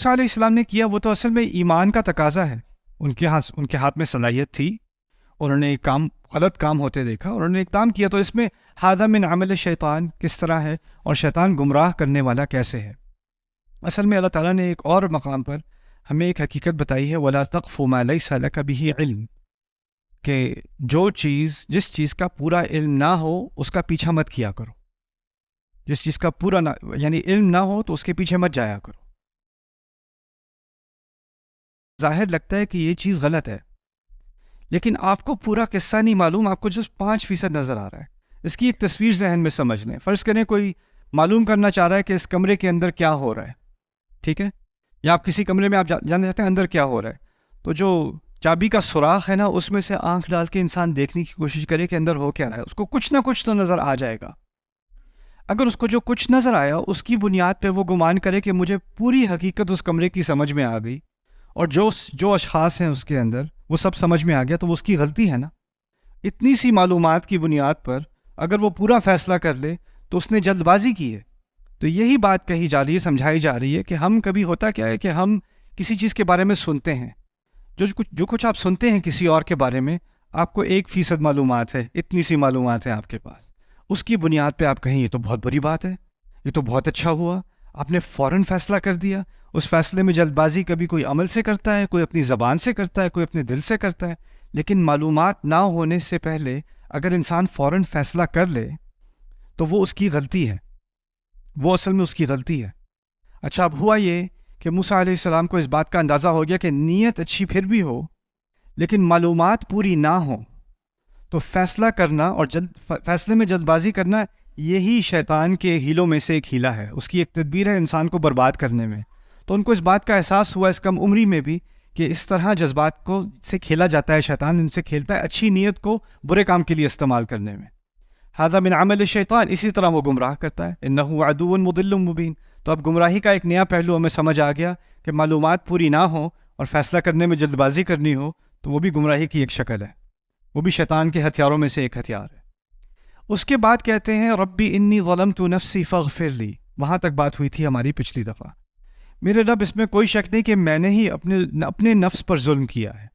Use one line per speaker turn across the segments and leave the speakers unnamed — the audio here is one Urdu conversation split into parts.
موسیٰ علیہ السلام نے کیا وہ تو اصل میں ایمان کا تقاضا ہے. ان کے ہاتھ میں صلاحیت تھی. انہوں نے ایک غلط کام ہوتے دیکھا، انہوں نے ایک کام کیا، تو اس میں ھذا من عمل شیطان کس طرح ہے اور شیطان گمراہ کرنے والا کیسے ہے. اصل میں اللہ تعالیٰ نے ایک اور مقام پر ہمیں ایک حقیقت بتائی ہے، وَلَا تَقْفُ مَا لَيْسَ لَكَ بِهِ عِلْم، کہ جس چیز کا پورا علم نہ ہو اس کا پیچھا مت کیا کرو. جس چیز کا پورا یعنی علم نہ ہو تو اس کے پیچھے مت جایا کرو. ظاہر لگتا ہے کہ یہ چیز غلط ہے، لیکن آپ کو پورا قصہ نہیں معلوم، آپ کو جس 5% نظر آ رہا ہے. اس کی ایک تصویر ذہن میں سمجھ لیں. فرض کریں کوئی معلوم کرنا چاہ رہا ہے کہ اس کمرے کے اندر کیا ہو رہا ہے، ٹھیک ہے، یا آپ کسی کمرے میں آپ جاننا چاہتے ہیں اندر کیا ہو رہا ہے. تو جو چابی کا سوراخ ہے نا، اس میں سے آنکھ ڈال کے انسان دیکھنے کی کوشش کرے کہ اندر ہو کیا رہا ہے. اس کو کچھ نہ کچھ تو نظر آ جائے گا. اگر اس کو جو کچھ نظر آیا اس کی بنیاد پہ وہ گمان کرے کہ مجھے پوری حقیقت اس کمرے کی سمجھ میں آ گئی اور جو اشخاص ہیں اس کے اندر وہ سب سمجھ میں آ گیا، تو وہ اس کی غلطی ہے نا. اتنی سی معلومات کی بنیاد پر اگر وہ پورا فیصلہ کر لے تو اس نے جلد بازی کی ہے. تو یہی بات کہی جا رہی ہے، سمجھائی جا رہی ہے کہ ہم کبھی ہوتا کیا ہے کہ ہم کسی چیز کے بارے میں سنتے ہیں، جو کچھ آپ سنتے ہیں کسی اور کے بارے میں، آپ کو 1% معلومات ہے، اتنی سی معلومات ہے آپ کے پاس. اس کی بنیاد پہ آپ کہیں یہ تو بہت بڑی بات ہے، یہ تو بہت اچھا ہوا، آپ نے فوراً فیصلہ کر دیا. اس فیصلے میں جلد بازی کبھی کوئی عمل سے کرتا ہے، کوئی اپنی زبان سے کرتا ہے، کوئی اپنے دل سے کرتا ہے. لیکن معلومات نہ ہونے سے پہلے اگر انسان فوراً فیصلہ کر لے تو وہ اس کی غلطی ہے، وہ اصل میں اس کی غلطی ہے. اچھا، اب ہوا یہ کہ موسیٰ علیہ السلام کو اس بات کا اندازہ ہو گیا کہ نیت اچھی پھر بھی ہو لیکن معلومات پوری نہ ہوں تو فیصلہ کرنا اور فیصلے میں جلد بازی کرنا یہی شیطان کے ہیلوں میں سے ایک ہیلا ہے. اس کی ایک تدبیر ہے انسان کو برباد کرنے میں. تو ان کو اس بات کا احساس ہوا اس کم عمری میں بھی کہ اس طرح جذبات کو سے کھیلا جاتا ہے، شیطان ان سے کھیلتا ہے اچھی نیت کو برے کام کے لیے استعمال کرنے میں. ھذا من عمل الشیطان، اسی طرح وہ گمراہ کرتا ہے. انہ عدو مضل مبین. تو اب گمراہی کا ایک نیا پہلو ہمیں سمجھ آ گیا کہ معلومات پوری نہ ہوں اور فیصلہ کرنے میں جلد بازی کرنی ہو تو وہ بھی گمراہی کی ایک شکل ہے، وہ بھی شیطان کے ہتھیاروں میں سے ایک ہتھیار ہے. اس کے بعد کہتے ہیں ربی انی ظلمت نفسی فاغفر لی. وہاں تک بات ہوئی تھی ہماری پچھلی دفعہ. میرے رب، اس میں کوئی شک نہیں کہ میں نے ہی اپنے نفس پر ظلم کیا ہے.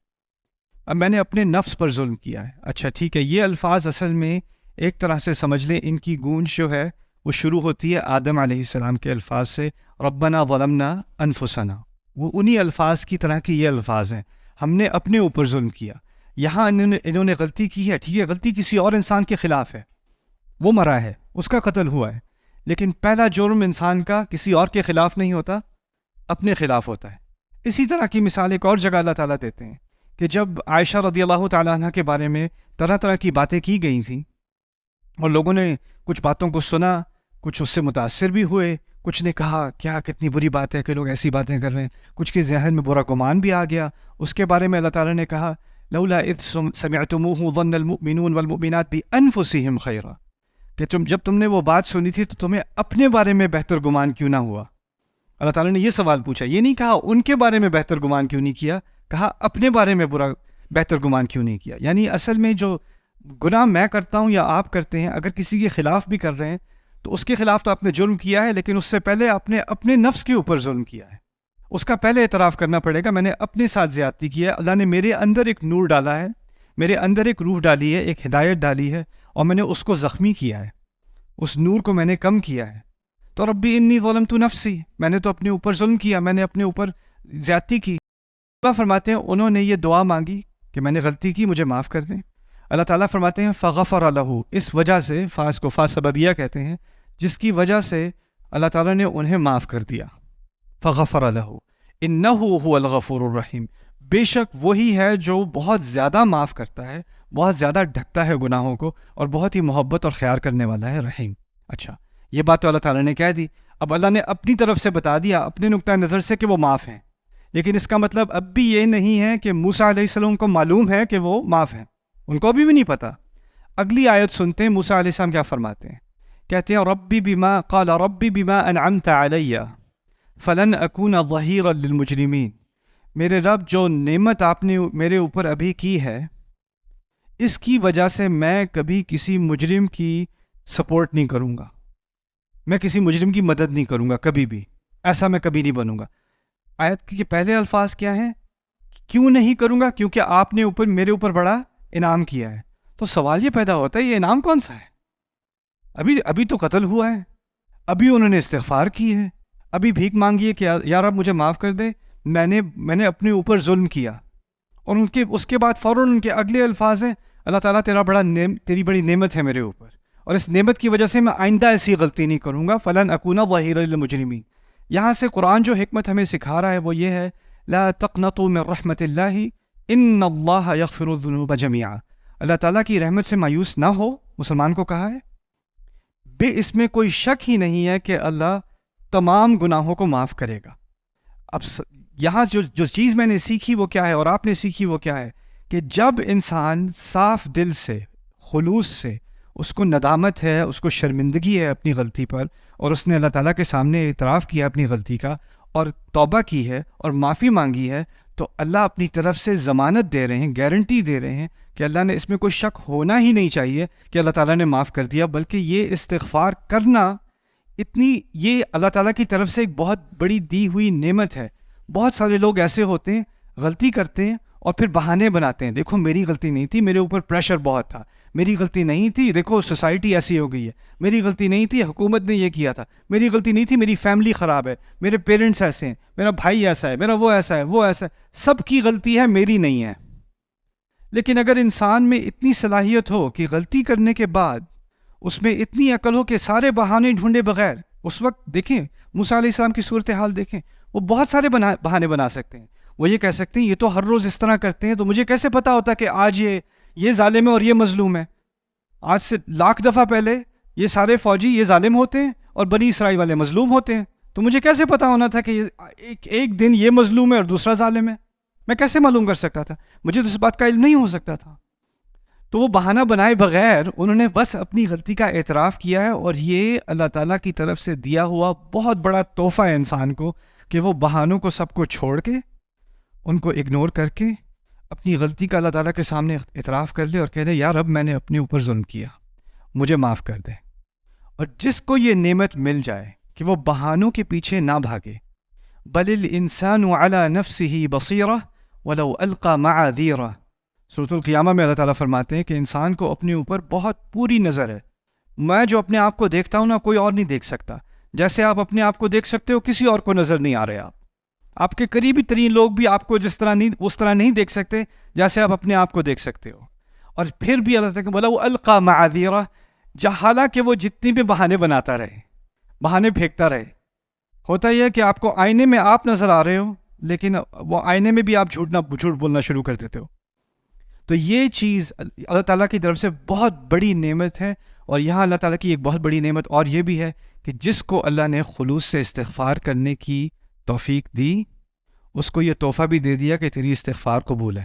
اب میں نے اپنے نفس پر ظلم کیا ہے. اچھا ٹھیک ہے، یہ الفاظ اصل میں ایک طرح سے سمجھ لیں ان کی گونج جو ہے وہ شروع ہوتی ہے آدم علیہ السلام کے الفاظ سے، ربنا ظلمنا انفسنا. وہ انہی الفاظ کی طرح کی یہ الفاظ ہیں، ہم نے اپنے اوپر ظلم کیا. یہاں انہوں نے غلطی کی ہے، ٹھیک ہے، غلطی کسی اور انسان کے خلاف ہے، وہ مرا ہے، اس کا قتل ہوا ہے، لیکن پہلا جرم انسان کا کسی اور کے خلاف نہیں ہوتا، اپنے خلاف ہوتا ہے. اسی طرح کی مثال ایک اور جگہ اللہ تعالیٰ دیتے ہیں کہ جب عائشہ رضی اللہ تعالیٰ عنہ کے بارے میں طرح طرح کی باتیں کی گئی تھیں اور لوگوں نے کچھ باتوں کو سنا، کچھ اس سے متاثر بھی ہوئے، کچھ نے کہا کیا کتنی بری بات ہے کہ لوگ ایسی باتیں کر رہے ہیں، کچھ کے ذہن میں برا گمان بھی آ گیا. اس کے بارے میں اللہ تعالیٰ نے کہا لولا اذ سمعتموه ظن المؤمنون والمؤمنات بانفسهم خیرا، کہ جب تم نے وہ بات سنی تھی تو تمہیں اپنے بارے میں بہتر گمان کیوں نہ ہوا. اللہ تعالیٰ نے یہ سوال پوچھا، یہ نہیں کہا ان کے بارے میں بہتر گمان کیوں نہیں کیا، کہا اپنے بارے میں بہتر گمان کیوں نہیں کیا. یعنی اصل میں جو گناہ میں کرتا ہوں یا آپ کرتے ہیں، اگر کسی کے خلاف بھی کر رہے ہیں تو اس کے خلاف تو آپ نے جرم کیا ہے، لیکن اس سے پہلے آپ نے اپنے نفس کے اوپر ظلم کیا ہے. اس کا پہلے اعتراف کرنا پڑے گا، میں نے اپنے ساتھ زیادتی کی ہے. اللہ نے میرے اندر ایک نور ڈالا ہے، میرے اندر ایک روح ڈالی ہے، ایک ہدایت ڈالی ہے، اور میں نے اس کو زخمی کیا ہے، اس نور کو میں نے کم کیا ہے. تو ربی انی ظلمت نفسی، میں نے تو اپنے اوپر ظلم کیا، میں نے اپنے اوپر زیادتی کی. اللہ فرماتے ہیں انہوں نے یہ دعا مانگی کہ میں نے غلطی کی، مجھے معاف کر دیں. اللہ تعالیٰ فرماتے ہیں فغفر لہ، اس وجہ سے، فاس کو فا سببیہ کہتے ہیں، جس کی وجہ سے اللہ تعالیٰ نے انہیں معاف کر دیا. فغفر لہ انہ هو الغفور الرحیم، بے شک وہی ہے جو بہت زیادہ معاف کرتا ہے، بہت زیادہ ڈھکتا ہے گناہوں کو، اور بہت ہی محبت اور خیال کرنے والا ہے، رحیم. اچھا، یہ بات تو اللہ تعالیٰ نے کہہ دی. اب اللہ نے اپنی طرف سے بتا دیا، اپنے نقطۂ نظر سے، کہ وہ معاف ہیں، لیکن اس کا مطلب اب بھی یہ نہیں ہے کہ موسیٰ علیہ السلام کو معلوم ہے کہ وہ معاف ہیں، ان کو ابھی بھی نہیں پتہ. اگلی آیت سنتے ہیں موسیٰ علیہ السلام کیا فرماتے ہیں. کہتے ہیں ربی بما قال ربی بما انعمت علی فلن اکون ظہیرا للمجرمین، میرے رب جو نعمت آپ نے میرے اوپر ابھی کی ہے اس کی وجہ سے میں کبھی کسی مجرم کی سپورٹ نہیں کروں گا، میں کسی مجرم کی مدد نہیں کروں گا کبھی بھی، ایسا میں کبھی نہیں بنوں گا. آیت کے پہلے الفاظ کیا ہیں؟ کیوں نہیں کروں گا؟ کیونکہ آپ نے میرے اوپر بڑا انعام کیا ہے. تو سوال یہ پیدا ہوتا ہے یہ انعام کون سا ہے؟ ابھی تو قتل ہوا ہے، ابھی انہوں نے استغفار کی ہے، ابھی بھیک مانگی ہے کہ یا رب مجھے معاف کر دے، میں نے اپنے اوپر ظلم کیا. اور اس کے بعد فوراً ان کے اگلے الفاظ ہیں اللہ تعالیٰ تیری بڑی نعمت ہے میرے اوپر، اور اس نعمت کی وجہ سے میں آئندہ ایسی غلطی نہیں کروں گا، فلن اکون ظہیرا للمجرمین. یہاں سے قرآن جو حکمت ہمیں سکھا رہا ہے وہ یہ ہے لا تقنطوا من رحمت اللہ ان اللہ یغفر الذنوب جميعا. اللہ تعالیٰ کی رحمت سے مایوس نہ ہو، مسلمان کو کہا ہے. اس میں کوئی شک ہی نہیں ہے کہ اللہ تمام گناہوں کو معاف کرے گا. اب یہاں جو چیز میں نے سیکھی وہ کیا ہے اور آپ نے سیکھی وہ کیا ہے کہ جب انسان صاف دل سے خلوص سے اس کو ندامت ہے، اس کو شرمندگی ہے اپنی غلطی پر، اور اس نے اللہ تعالیٰ کے سامنے اعتراف کیا اپنی غلطی کا اور توبہ کی ہے اور معافی مانگی ہے، تو اللہ اپنی طرف سے ضمانت دے رہے ہیں، گارنٹی دے رہے ہیں کہ اللہ نے اس میں کوئی شک ہونا ہی نہیں چاہیے کہ اللہ تعالیٰ نے معاف کر دیا، بلکہ یہ استغفار کرنا یہ اللہ تعالیٰ کی طرف سے ایک بہت بڑی دی ہوئی نعمت ہے. بہت سارے لوگ ایسے ہوتے ہیں غلطی کرتے ہیں اور پھر بہانے بناتے ہیں، دیکھو میری غلطی نہیں تھی، میرے اوپر پریشر بہت تھا، میری غلطی نہیں تھی، دیکھو سوسائٹی ایسی ہو گئی ہے، میری غلطی نہیں تھی، حکومت نے یہ کیا تھا، میری غلطی نہیں تھی، میری فیملی خراب ہے، میرے پیرنٹس ایسے ہیں، میرا بھائی ایسا ہے، میرا وہ ایسا ہے، وہ ایسا ہے، سب کی غلطی ہے، میری نہیں ہے. لیکن اگر انسان میں اتنی صلاحیت ہو کہ غلطی کرنے کے بعد اس میں اتنی عقل ہو کہ سارے بہانے ڈھونڈے بغیر، اس وقت دیکھیں موسیٰ علیہ السلام کی صورتحال دیکھیں، وہ بہت سارے بہانے بنا سکتے ہیں. وہ یہ کہہ سکتے ہیں یہ تو ہر روز اس طرح کرتے ہیں، تو مجھے کیسے پتا ہوتا کہ آج یہ ظالم ہے اور یہ مظلوم ہے؟ آج سے لاکھ دفعہ پہلے یہ سارے فوجی یہ ظالم ہوتے ہیں اور بنی اسرائیل والے مظلوم ہوتے ہیں، تو مجھے کیسے پتا ہونا تھا کہ ایک دن یہ مظلوم ہے اور دوسرا ظالم ہے؟ میں کیسے معلوم کر سکتا تھا؟ مجھے تو اس بات کا علم نہیں ہو سکتا تھا. تو وہ بہانہ بنائے بغیر انہوں نے بس اپنی غلطی کا اعتراف کیا ہے، اور یہ اللہ تعالیٰ کی طرف سے دیا ہوا بہت بڑا تحفہ ہے انسان کو کہ وہ بہانوں کو سب کو چھوڑ کے، ان کو اگنور کر کے اپنی غلطی کا اللہ تعالیٰ کے سامنے اعتراف کر لے اور کہہ دے یا رب میں نے اپنے اوپر ظلم کیا، مجھے معاف کر دے. اور جس کو یہ نعمت مل جائے کہ وہ بہانوں کے پیچھے نہ بھاگے، بل الانسان علی نفسہ بصیرہ ولو القی معاذیرہ. سورۃ القیامہ میں اللہ تعالیٰ فرماتے ہیں کہ انسان کو اپنے اوپر بہت پوری نظر ہے. میں جو اپنے آپ کو دیکھتا ہوں نا کوئی اور نہیں دیکھ سکتا. جیسے آپ اپنے آپ کو دیکھ سکتے ہو کسی اور کو نظر نہیں آ رہے. آپ کے قریبی ترین لوگ بھی آپ کو اس طرح نہیں دیکھ سکتے جیسے آپ اپنے آپ کو دیکھ سکتے ہو. اور پھر بھی اللہ تعالیٰ بولا وہ القی معاذیرہ، حالانکہ وہ جتنی بھی بہانے بناتا رہے، بہانے پھینکتا رہے. ہوتا یہ ہے کہ آپ کو آئینے میں آپ نظر آ رہے ہو، لیکن وہ آئینے میں بھی آپ جھوٹ بولنا شروع کر دیتے ہو. تو یہ چیز اللہ تعالیٰ کی طرف سے بہت بڑی نعمت ہے. اور یہاں اللہ تعالیٰ کی ایک بہت بڑی نعمت اور یہ بھی ہے کہ جس کو اللہ نے خلوص سے استغفار کرنے کی توفیق دی، اس کو یہ تحفہ بھی دے دیا کہ تیری استغفار قبول ہے.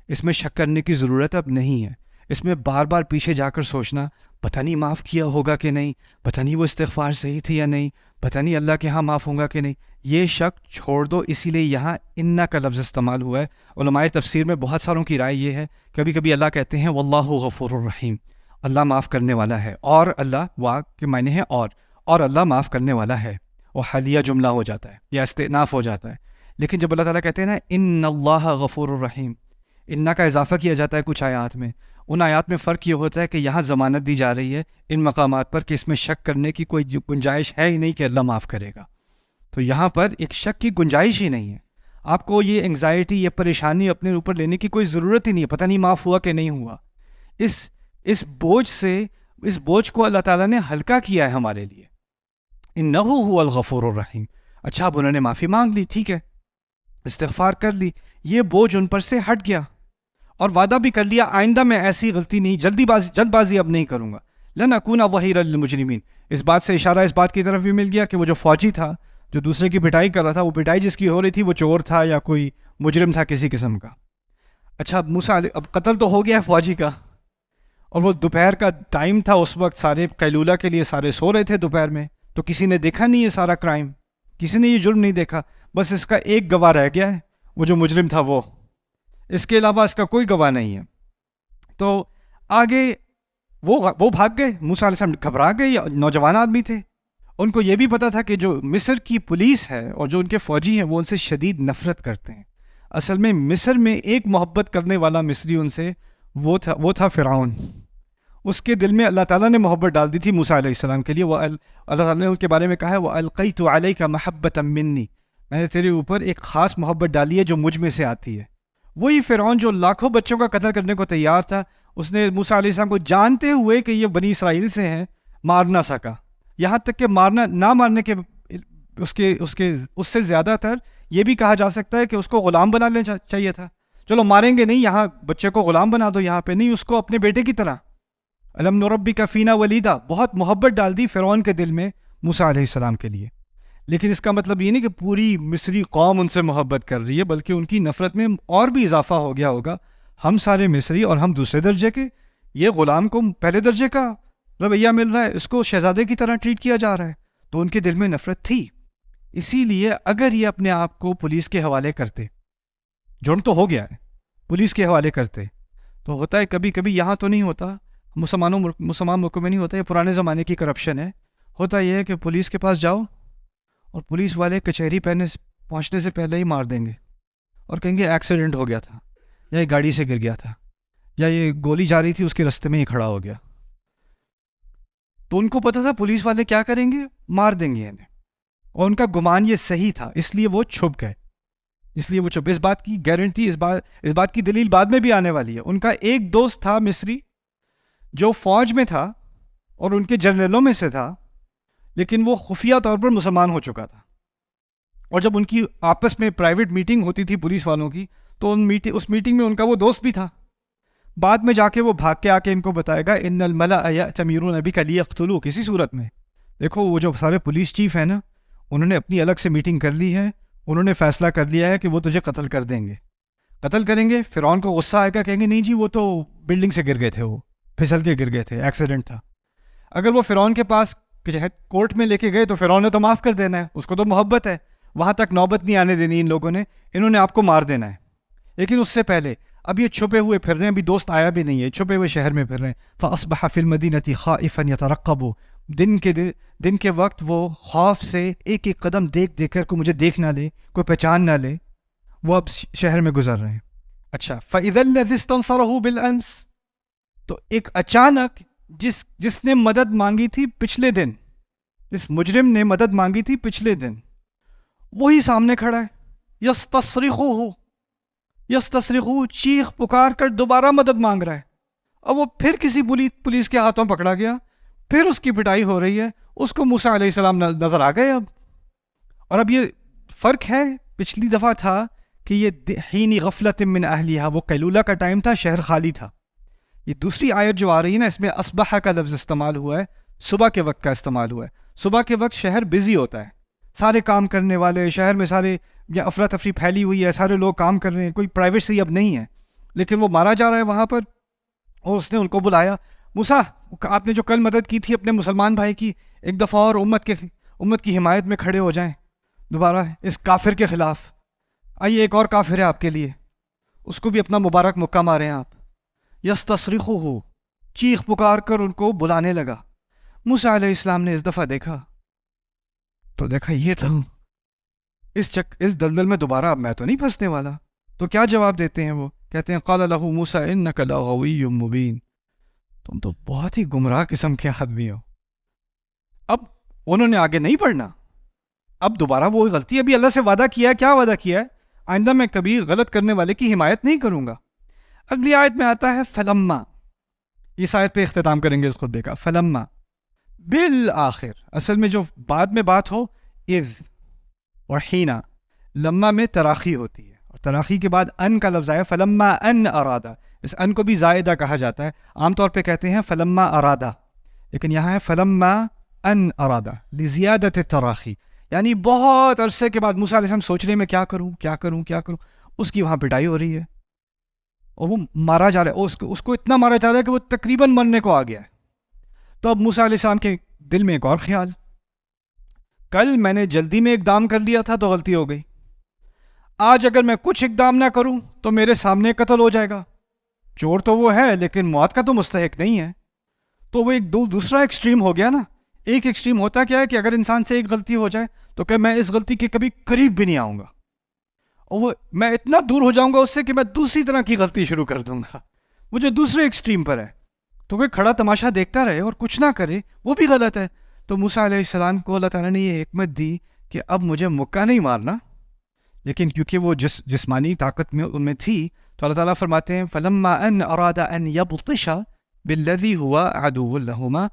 اس میں شک کرنے کی ضرورت اب نہیں ہے. اس میں بار بار پیچھے جا کر سوچنا پتہ نہیں معاف کیا ہوگا کہ نہیں، پتہ نہیں وہ استغفار صحیح تھی یا نہیں، پتہ نہیں اللہ کے ہاں معاف ہوگا کہ نہیں، یہ شک چھوڑ دو. اسی لیے یہاں انا کا لفظ استعمال ہوا ہے. علماء تفسیر میں بہت ساروں کی رائے یہ ہے، کبھی کبھی اللہ کہتے ہیں واللہ غفور الرحیم، اللہ معاف کرنے والا ہے، اور اللہ وا کے معنی ہے اور اللہ معاف کرنے والا ہے. وہ حالیہ جملہ ہو جاتا ہے یا استئناف ہو جاتا ہے. لیکن جب اللہ تعالیٰ کہتے ہیں نا ان اللہ غفور الرحیم، انا کا اضافہ کیا جاتا ہے کچھ آیات میں. ان آیات میں فرق یہ ہوتا ہے کہ یہاں ضمانت دی جا رہی ہے ان مقامات پر کہ اس میں شک کرنے کی کوئی گنجائش ہے ہی نہیں کہ اللہ معاف کرے گا. تو یہاں پر ایک شک کی گنجائش ہی نہیں ہے. آپ کو یہ انگزائٹی، یہ پریشانی اپنے اوپر لینے کی کوئی ضرورت ہی نہیں ہے، پتہ نہیں معاف ہوا کہ نہیں ہوا. اس بوجھ کو اللہ تعالیٰ نے ہلکا کیا ہے ہمارے لیے. انہ هو الغفور الرحیم. اچھا اب انہوں نے معافی مانگ لی، ٹھیک ہے، استغفار کر لی، یہ بوجھ ان پر سے ہٹ گیا، اور وعدہ بھی کر لیا آئندہ میں ایسی غلطی نہیں، جلد بازی اب نہیں کروں گا. لن اکون ظہیرا للمجرمین. اس بات سے اشارہ اس بات کی طرف بھی مل گیا کہ وہ جو فوجی تھا جو دوسرے کی پٹائی کر رہا تھا، وہ پٹائی جس کی ہو رہی تھی وہ چور تھا یا کوئی مجرم تھا کسی قسم کا. اچھا اب قتل تو ہو گیا فوجی کا، اور وہ دوپہر کا ٹائم تھا، اس وقت سارے قیلولہ کے لیے سارے سو رہے تھے دوپہر میں، تو کسی نے دیکھا نہیں یہ سارا کرائم، کسی نے یہ جرم نہیں دیکھا. بس اس کا ایک گواہ رہ گیا ہے، وہ جو مجرم تھا وہ، اس کے علاوہ اس کا کوئی گواہ نہیں ہے. تو آگے وہ بھاگ گئے. موسیٰ علیہ السلام گھبرا گئے، نوجوان آدمی تھے، ان کو یہ بھی پتا تھا کہ جو مصر کی پولیس ہے اور جو ان کے فوجی ہیں وہ ان سے شدید نفرت کرتے ہیں. اصل میں مصر میں ایک محبت کرنے والا مصری ان سے وہ تھا فرعون. اس کے دل میں اللہ تعالیٰ نے محبت ڈال دی تھی موسیٰ علیہ السلام کے لیے. وہ اللہ تعالیٰ نے اس کے بارے میں کہا ہے وَأَلْقَيْتُ عَلَيْكَ مَحَبَّةً مِّنِّي، میں نے تیرے اوپر ایک خاص محبت ڈالی ہے جو مجھ میں سے آتی ہے. وہی فرعون جو لاکھوں بچوں کا قتل کرنے کو تیار تھا، اس نے موسیٰ علیہ السلام کو جانتے ہوئے کہ یہ بنی اسرائیل سے ہیں مار نہ سکا. یہاں تک کہ نہ مارنے کے اس سے زیادہ تر یہ بھی کہا جا سکتا ہے کہ اس کو غلام بنا لینا چاہیے تھا. چلو ماریں گے نہیں، یہاں بچے کو غلام بنا دو، یہاں پہ نہیں، اس کو اپنے بیٹے کی طرح. الم نربک فینا ولیدا، بہت محبت ڈال دی فرعون کے دل میں موسیٰ علیہ السلام کے لیے. لیکن اس کا مطلب یہ نہیں کہ پوری مصری قوم ان سے محبت کر رہی ہے، بلکہ ان کی نفرت میں اور بھی اضافہ ہو گیا ہوگا. ہم سارے مصری اور ہم دوسرے درجے کے، یہ غلام کو پہلے درجے کا رویہ مل رہا ہے، اس کو شہزادے کی طرح ٹریٹ کیا جا رہا ہے. تو ان کے دل میں نفرت تھی. اسی لیے اگر یہ اپنے آپ کو پولیس کے حوالے کرتے، جرم تو ہو گیا ہے، پولیس کے حوالے کرتے، تو ہوتا ہے کبھی کبھی، یہاں تو نہیں ہوتا، مسلمان ملکوں میں نہیں ہوتا، یہ پرانے زمانے کی کرپشن ہے. ہوتا یہ ہے کہ پولیس کے پاس جاؤ اور پولیس والے کچہری پہنچنے سے پہلے ہی مار دیں گے اور کہیں گے ایکسیڈنٹ ہو گیا تھا، یا یہ گاڑی سے گر گیا تھا، یا یہ گولی جا رہی تھی اس کے رستے میں ہی کھڑا ہو گیا. تو ان کو پتا تھا پولیس والے کیا کریں گے، مار دیں گے انہیں، اور ان کا گمان یہ صحیح تھا، اس لیے وہ چھپ گئے. اس بات کی گارنٹی، اس بات کی دلیل بعد میں بھی آنے والی ہے. ان کا ایک دوست تھا مصری جو فوج میں تھا اور ان کے جنرلوں میں سے تھا، لیکن وہ خفیہ طور پر مسلمان ہو چکا تھا. اور جب ان کی آپس میں پرائیویٹ میٹنگ ہوتی تھی پولیس والوں کی، تو اس میٹنگ میں ان کا وہ دوست بھی تھا. بعد میں جا کے وہ بھاگ کے آ کے ان کو بتائے گا ان الملأ یأتمرون بک لیقتلوک. کسی صورت میں دیکھو، وہ جو سارے پولیس چیف ہیں نا، انہوں نے اپنی الگ سے میٹنگ کر لی ہے، انہوں نے فیصلہ کر لیا ہے کہ وہ تجھے قتل کر دیں گے، قتل کریں گے. فرعون کو غصہ آئے گا، کہیں گے نہیں جی وہ تو بلڈنگ سے گر گئے تھے، وہ پھسل کے گر گئے تھے، ایکسیڈنٹ تھا. اگر وہ فرعون کے پاس کورٹ میں لے کے گئے تو فرعون نے تو معاف کر دینا ہے، اس کو تو محبت ہے، وہاں تک نوبت نہیں آنے دینی ان لوگوں نے، انہوں نے آپ کو مار دینا ہے. لیکن اس سے پہلے اب یہ چھپے ہوئے پھر رہے ہیں، ابھی دوست آیا بھی نہیں ہے، چھپے ہوئے شہر میں پھر رہے ہیں. فَأَصْبَحَ فِي الْمَدِينَةِ خَائِفًا يَتَرَقَّبُ، دن کے وقت وہ خوف سے ایک ایک قدم دیکھ کر کوئی مجھے دیکھ نہ لے، کوئی پہچان نہ لے، وہ اب شہر میں گزر رہے ہیں. اچھا، فَإِذَا الَّذِي اسْتَنصَرَهُ بِالْأَمْسِ، تو ایک اچانک جس نے مدد مانگی تھی پچھلے دن، جس مجرم نے مدد مانگی تھی پچھلے دن، وہی سامنے کھڑا ہے. یستصرخو، چیخ پکار کر دوبارہ مدد مانگ رہا ہے. اب وہ پھر کسی پولیس کے ہاتھوں پکڑا گیا، پھر اس کی پٹائی ہو رہی ہے. اس کو موسیٰ علیہ السلام نظر آ گئے اب. اور اب یہ فرق ہے، پچھلی دفعہ تھا کہ یہ حین غفلت من اہلیہا، وہ قیلولہ کا ٹائم تھا، شہر خالی تھا. یہ دوسری آیت جو آ رہی ہے نا، اس میں اصبح کا لفظ استعمال ہوا ہے، صبح کے وقت کا استعمال ہوا ہے. صبح کے وقت شہر بزی ہوتا ہے، سارے کام کرنے والے، شہر میں سارے یا افراتفری پھیلی ہوئی ہے، سارے لوگ کام کر رہے ہیں، کوئی پرائیویسی اب نہیں ہے. لیکن وہ مارا جا رہا ہے وہاں پر، اور اس نے ان کو بلایا، موسیٰ آپ نے جو کل مدد کی تھی اپنے مسلمان بھائی کی، ایک دفعہ اور امت کی حمایت میں کھڑے ہو جائیں دوبارہ اس کافر کے خلاف. آئیے، ایک اور کافر ہے آپ کے لیے، اس کو بھی اپنا مبارک مکہ ماریں آپ. یستصرخہ، چیخ پکار کر ان کو بلانے لگا. موسیٰ علیہ السلام نے اس دفعہ دیکھا یہ تھا، اس دلدل میں دوبارہ اب میں تو نہیں پھنسنے والا. تو کیا جواب دیتے ہیں وہ؟ کہتے ہیں قال لہ موسیٰ انک لغوی مبین، تم تو بہت ہی گمراہ قسم کے آدمی ہو. اب انہوں نے آگے نہیں پڑھنا، اب دوبارہ وہ غلطی، ابھی اللہ سے وعدہ کیا ہے، کیا وعدہ کیا ہے؟ آئندہ میں کبھی غلط کرنے والے کی حمایت نہیں کروں گا. اگلی آیت میں آتا ہے فلما، اس آیت پہ اختتام کریں گے اس خطبے کا. فلما بالآخر، اصل میں جو بعد میں بات ہو، اذ اور حینا، لما میں تراخی ہوتی ہے، اور تراخی کے بعد ان کا لفظ آیا، فلما ان ارادہ. اس ان کو بھی زائدہ کہا جاتا ہے، عام طور پہ کہتے ہیں فلما ارادہ، لیکن یہاں ہے فلما ان ارادہ لزیادت التراخی، یعنی بہت عرصے کے بعد موسیٰ علیہ السلام سوچ رہے ہیں میں کیا کروں، اس کی وہاں پٹائی ہو رہی ہے اور وہ مارا جا رہا ہے، اس کو اتنا مارا جا رہا ہے کہ وہ تقریباً مرنے کو آ گیا ہے. تو اب موسیٰ علیہ السلام کے دل میں ایک اور خیال، کل میں نے جلدی میں اقدام کر لیا تھا تو غلطی ہو گئی، آج اگر میں کچھ اقدام نہ کروں تو میرے سامنے قتل ہو جائے گا. چور تو وہ ہے لیکن موت کا تو مستحق نہیں ہے. تو وہ ایک دوسرا ایکسٹریم ہو گیا نا، ایک ایکسٹریم ہوتا کیا ہے کہ اگر انسان سے ایک غلطی ہو جائے تو کہ میں اس غلطی کے کبھی قریب بھی نہیں آؤں گا، اور وہ میں اتنا دور ہو جاؤں گا اس سے کہ میں دوسری طرح کی غلطی شروع کر دوں گا، وہ جو دوسرے ایکسٹریم پر ہے۔ تو کوئی کھڑا تماشا دیکھتا رہے اور کچھ نہ کرے، وہ بھی غلط ہے۔ تو موسیٰ علیہ السلام کو اللہ تعالیٰ نے یہ حکمت دی کہ اب مجھے مکہ نہیں مارنا، لیکن کیونکہ وہ جسمانی طاقت میں ان میں تھی، تو اللہ تعالیٰ فرماتے ہیں فَلَمَّا أَنْ أَرَادَ أَنْ يَبْطِشَ بِالَّذِي هُوَ عَدُوٌّ لَهُمَا،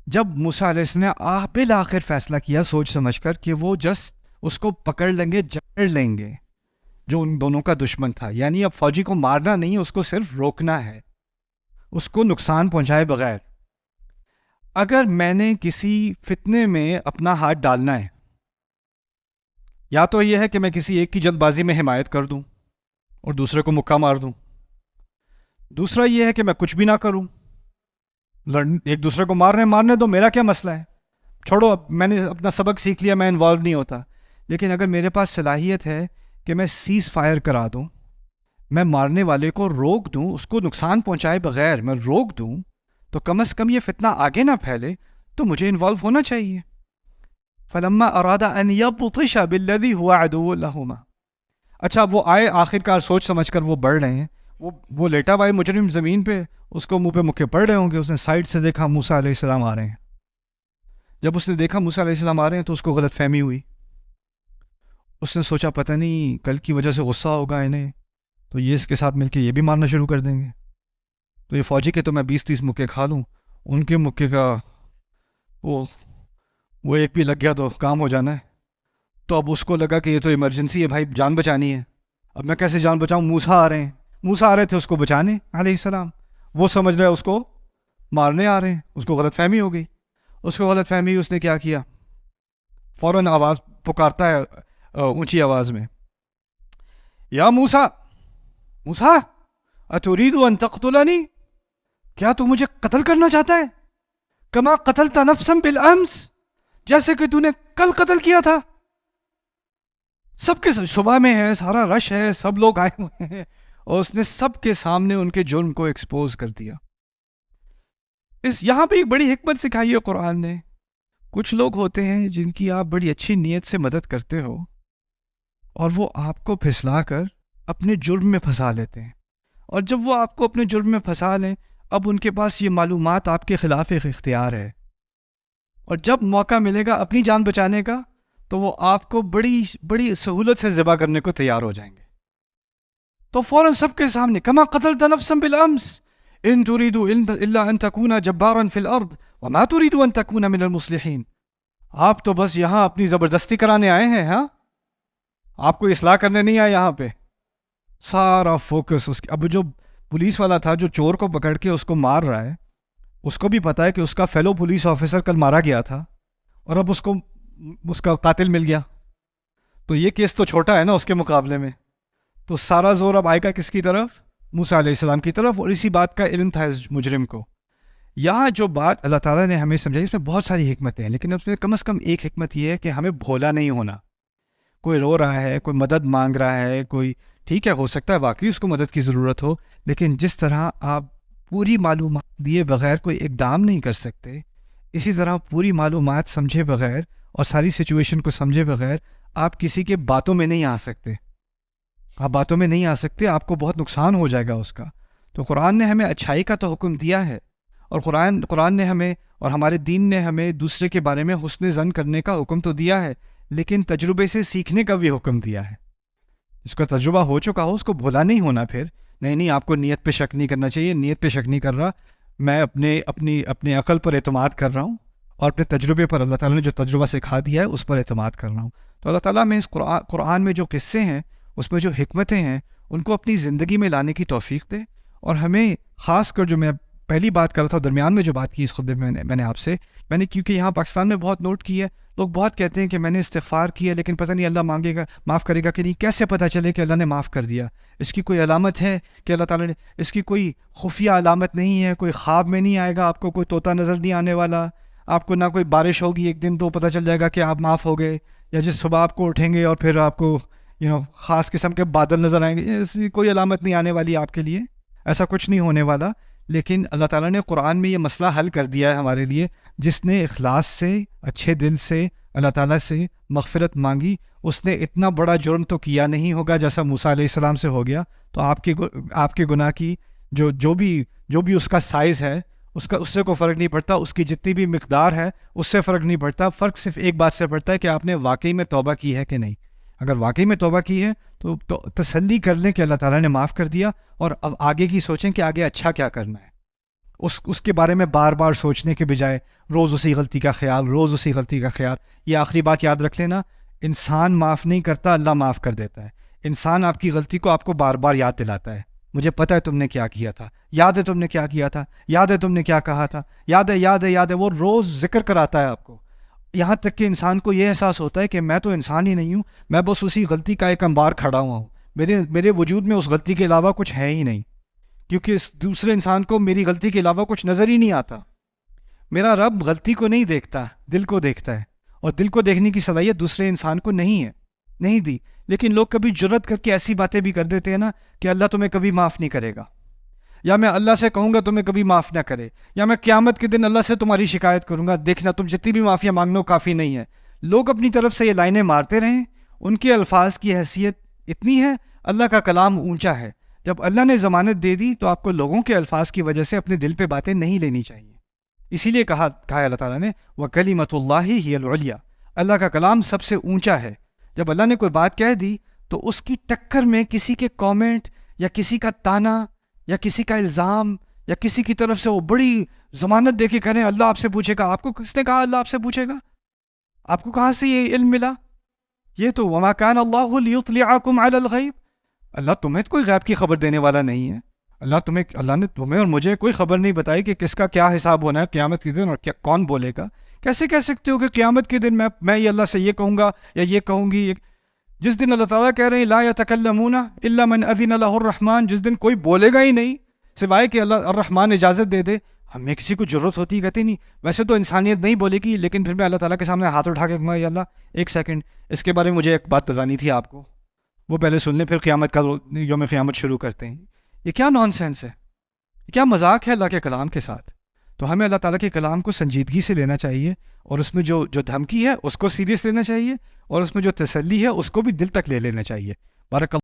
جب موسیٰ علیہ السلام نے بالآخر فیصلہ کیا سوچ سمجھ کر کہ وہ جسٹ اس کو پکڑ لیں گے، جکڑ لیں گے جو ان دونوں کا دشمن تھا، یعنی اب فوجی کو مارنا نہیں، اس کو صرف روکنا ہے، اس کو نقصان پہنچائے بغیر۔ اگر میں نے کسی فتنے میں اپنا ہاتھ ڈالنا ہے، یا تو یہ ہے کہ میں کسی ایک کی جلد بازی میں حمایت کر دوں اور دوسرے کو مکہ مار دوں، دوسرا یہ ہے کہ میں کچھ بھی نہ کروں، ایک دوسرے کو مارنے دو، میرا کیا مسئلہ ہے، چھوڑو، اب میں نے اپنا سبق سیکھ لیا، میں انوالو نہیں ہوتا۔ لیکن اگر میرے پاس صلاحیت ہے کہ میں سیز فائر کرا دوں، میں مارنے والے کو روک دوں، اس کو نقصان پہنچائے بغیر میں روک دوں، تو کم از کم یہ فتنہ آگے نہ پھیلے، تو مجھے انوالو ہونا چاہیے۔ فَلَمَّا أَرَادَ أَنْ يَبْطِشَ بِالَّذِي هُوَ عَدُوٌّ لَهُمَا، اچھا وہ آئے آخرکار سوچ سمجھ کر وہ بڑھ رہے ہیں، وہ لیٹا ہوا ہے مجرم زمین پہ، اس کو منہ پہ مکے پڑ رہے ہوں گے، اس نے سائڈ سے دیکھا موسیٰ علیہ السلام آ رہے ہیں، جب اس نے دیکھا موسیٰ علیہ السلام آ رہے ہیں تو اس کو غلط فہمی ہوئی، اس نے سوچا پتہ نہیں کل کی وجہ سے غصہ ہوگا انہیں، تو یہ اس کے ساتھ مل کے یہ بھی مارنا شروع کر دیں گے، تو یہ فوجی کے تو میں 20-30 مکے کھا لوں، ان کے مکے کا وہ ایک بھی لگ گیا تو کام ہو جانا ہے۔ تو اب اس کو لگا کہ یہ تو ایمرجنسی ہے بھائی، جان بچانی ہے، اب میں کیسے جان بچاؤں، موسیٰ آ رہے تھے اس کو بچانے علیہ السلام، وہ سمجھ رہے اس کو مارنے آ رہے ہیں، اس کو غلط فہمی ہو گئی، اس نے کیا کیا، فوراً آواز پکارتا ہے اونچی آواز میں، یا موسیٰ اتريد ان تقتلنی، کیا تو مجھے قتل کرنا چاہتا ہے، کما قتلت نفسا بالامس، جیسے کہ تو نے کل قتل کیا تھا۔ سب کے صبح میں ہے، سارا رش ہے، سب لوگ آئے ہوئے ہیں، اور اس نے سب کے سامنے ان کے جرم کو ایکسپوز کر دیا۔ یہاں پہ ایک بڑی حکمت سکھائی ہے قرآن نے۔ کچھ لوگ ہوتے ہیں جن کی آپ بڑی اچھی نیت سے مدد کرتے ہو، اور وہ آپ کو پھسلا کر اپنے جرم میں پھنسا لیتے ہیں، اور جب وہ آپ کو اپنے جرم میں پھنسا لیں، اب ان کے پاس یہ معلومات آپ کے خلاف ایک اختیار ہے، اور جب موقع ملے گا اپنی جان بچانے کا تو وہ آپ کو بڑی سہولت سے ذبح کرنے کو تیار ہو جائیں گے۔ تو فوراً سب کے سامنے کما قتلت نفسا بالامس ان تريد الا ان تكون جبارا في الارض وما تريد ان تكون من المصلحين، آپ تو بس یہاں اپنی زبردستی کرانے آئے ہیں، ہاں، آپ کو اصلاح کرنے نہیں آئے یہاں پہ۔ سارا فوکس اب جو پولیس والا تھا جو چور کو پکڑ کے اس کو مار رہا ہے، اس کو بھی پتا ہے کہ اس کا فیلو پولیس آفیسر کل مارا گیا تھا، اور اب اس کا قاتل مل گیا، تو یہ کیس تو چھوٹا ہے نا اس کے مقابلے میں، تو سارا زور اب آئے گا کس کی طرف، موسیٰ علیہ السلام کی طرف، اور اسی بات کا علم تھا اس مجرم کو۔ یہاں جو بات اللہ تعالیٰ نے ہمیں سمجھائی، اس میں بہت ساری حکمتیں ہیں، لیکن اس میں کم از کم ایک حکمت یہ ہے کہ ہمیں بھولا نہیں ہونا۔ کوئی رو رہا ہے، کوئی مدد مانگ رہا ہے، کوئی ٹھیک ہے، ہو سکتا ہے واقعی اس کو مدد کی ضرورت ہو، لیکن جس طرح آپ پوری معلومات دیے بغیر کوئی اقدام نہیں کر سکتے، اسی طرح پوری معلومات سمجھے بغیر اور ساری سچویشن کو سمجھے بغیر آپ کسی کے باتوں میں نہیں آ سکتے، آپ کو بہت نقصان ہو جائے گا اس کا۔ تو قرآن نے ہمیں اچھائی کا تو حکم دیا ہے، اور قرآن نے ہمیں اور ہمارے دین نے ہمیں دوسرے کے بارے میں حسن ظن کرنے کا حکم تو دیا ہے، لیکن تجربے سے سیکھنے کا بھی حکم دیا ہے۔ جس کا تجربہ ہو چکا ہو اس کو بھولا نہیں ہونا، پھر نہیں آپ کو نیت پہ شک نہیں کرنا چاہیے، نیت پہ شک نہیں کر رہا، میں اپنے عقل پر اعتماد کر رہا ہوں، اور اپنے تجربے پر اللہ تعالیٰ نے جو تجربہ سکھا دیا ہے اس پر اعتماد کر رہا ہوں۔ تو اللہ تعالیٰ میں اس قرآن میں جو قصے ہیں، اس میں جو حکمتیں ہیں، ان کو اپنی زندگی میں لانے کی توفیق دے، اور ہمیں خاص کر جو میں پہلی بات کر رہا تھا، درمیان میں جو بات کی اس خطبے میں میں نے آپ سے کیونکہ یہاں پاکستان میں بہت نوٹ کی ہے، لوگ بہت کہتے ہیں کہ میں نے استغفار کیا لیکن پتہ نہیں اللہ مانگے گا، معاف کرے گا کہ نہیں، کیسے پتہ چلے کہ اللہ نے معاف کر دیا؟ اس کی کوئی علامت ہے کہ اللہ تعالیٰ نے، اس کی کوئی خفیہ علامت نہیں ہے، کوئی خواب میں نہیں آئے گا آپ کو، کوئی طوطا نظر نہیں آنے والا آپ کو، نہ کوئی بارش ہوگی ایک دن تو پتہ چل جائے گا کہ آپ معاف ہو گئے، یا جس صبح آپ کو اٹھیں گے اور پھر آپ کو خاص قسم کے بادل نظر آئیں گے، ایسی کوئی علامت نہیں آنے والی آپ کے لیے، ایسا کچھ نہیں ہونے والا۔ لیکن اللہ تعالیٰ نے قرآن میں یہ مسئلہ حل کر دیا ہے ہمارے لیے، جس نے اخلاص سے اچھے دل سے اللہ تعالیٰ سے مغفرت مانگی، اس نے اتنا بڑا جرم تو کیا نہیں ہوگا جیسا موسیٰ علیہ السلام سے ہو گیا، تو آپ کے گناہ کی جو بھی اس کا سائز ہے اس سے کوئی فرق نہیں پڑتا، اس کی جتنی بھی مقدار ہے اس سے فرق نہیں پڑتا، فرق صرف ایک بات سے پڑتا ہے کہ آپ نے واقعی میں توبہ کی ہے کہ نہیں۔ اگر واقعی میں توبہ کی ہے تو تسلی کر لیں کہ اللہ تعالیٰ نے معاف کر دیا، اور اب آگے کی سوچیں کہ آگے اچھا کیا کرنا ہے۔ اس کے بارے میں بار بار سوچنے کے بجائے روز اسی غلطی کا خیال۔ یہ آخری بات یاد رکھ لینا، انسان معاف نہیں کرتا، اللہ معاف کر دیتا ہے۔ انسان آپ کی غلطی کو آپ کو بار بار یاد دلاتا ہے، مجھے پتہ ہے تم نے کیا کیا تھا، یاد ہے تم نے کیا کیا تھا، یاد ہے تم نے کیا کہا تھا، یاد ہے، وہ روز ذکر کراتا ہے آپ کو، یہاں تک کہ انسان کو یہ احساس ہوتا ہے کہ میں تو انسان ہی نہیں ہوں، میں بس اسی غلطی کا ایک انبار کھڑا ہوا ہوں، میرے وجود میں اس غلطی کے علاوہ کچھ ہے ہی نہیں، کیونکہ اس دوسرے انسان کو میری غلطی کے علاوہ کچھ نظر ہی نہیں آتا۔ میرا رب غلطی کو نہیں دیکھتا، دل کو دیکھتا ہے، اور دل کو دیکھنے کی صلاحیت دوسرے انسان کو نہیں دی۔ لیکن لوگ کبھی جرت کر کے ایسی باتیں بھی کر دیتے ہیں نا کہ اللہ تمہیں کبھی معاف نہیں کرے گا، یا میں اللہ سے کہوں گا تمہیں کبھی معاف نہ کرے، یا میں قیامت کے دن اللہ سے تمہاری شکایت کروں گا، دیکھنا تم جتنی بھی معافیاں مانگ لو کافی نہیں ہے۔ لوگ اپنی طرف سے یہ لائنیں مارتے رہیں، ان کے الفاظ کی حیثیت اتنی ہے، اللہ کا کلام اونچا ہے۔ جب اللہ نے ضمانت دے دی تو آپ کو لوگوں کے الفاظ کی وجہ سے اپنے دل پہ باتیں نہیں لینی چاہیے۔ اسی لیے کہا اللہ تعالیٰ نے وَكَلِمَةُ اللَّهِ هِيَ الْعُلْيَا، اللہ کا کلام سب سے اونچا ہے۔ جب اللہ نے کوئی بات کہہ دی تو اس کی ٹکر میں کسی کے کامنٹ یا کسی کا تانا یا کسی کا الزام یا کسی کی طرف سے وہ بڑی ضمانت دے کے کہہ رہے ہیں اللہ آپ سے پوچھے گا، آپ کو کس نے کہا اللہ آپ سے پوچھے گا؟ آپ کو کہاں سے یہ علم ملا؟ یہ تو وَمَا كَانَ اللَّهُ لِيُطْلِعَكُمْ عَلَى الْغَيْبِ، اللہ تمہیں کوئی غیب کی خبر دینے والا نہیں ہے۔ اللہ نے تمہیں اور مجھے کوئی خبر نہیں بتائی کہ کس کا کیا حساب ہونا ہے قیامت کے دن اور کون بولے گا۔ کیسے کہہ سکتے ہو کہ قیامت کے دن میں یہ اللہ سے یہ کہوں گا یا یہ کہوں گی؟ جس دن اللہ تعالیٰ کہہ رہے ہیں لا یتکلمون الا من اذن له الرحمن، جس دن کوئی بولے گا ہی نہیں سوائے کہ اللہ الرحمن اجازت دے دے، ہمیں کسی کو ضرورت ہوتی کہتے نہیں۔ ویسے تو انسانیت نہیں بولے گی، لیکن پھر میں اللہ تعالیٰ کے سامنے ہاتھ اٹھا کے کہوں گا یا اللہ ایک سیکنڈ، اس کے بارے میں مجھے ایک بات بتانی تھی آپ کو، وہ پہلے سن لیں، پھر قیامت کا یوم قیامت شروع کرتے ہیں۔ یہ کیا نان سینس ہے، یہ کیا مذاق ہے اللہ کے کلام کے ساتھ؟ تو ہمیں اللہ تعالیٰ کے کلام کو سنجیدگی سے لینا چاہیے، اور اس میں جو دھمکی ہے اس کو سیریس لینا چاہیے، اور اس میں جو تسلی ہے اس کو بھی دل تک لے لینا چاہیے۔ بارک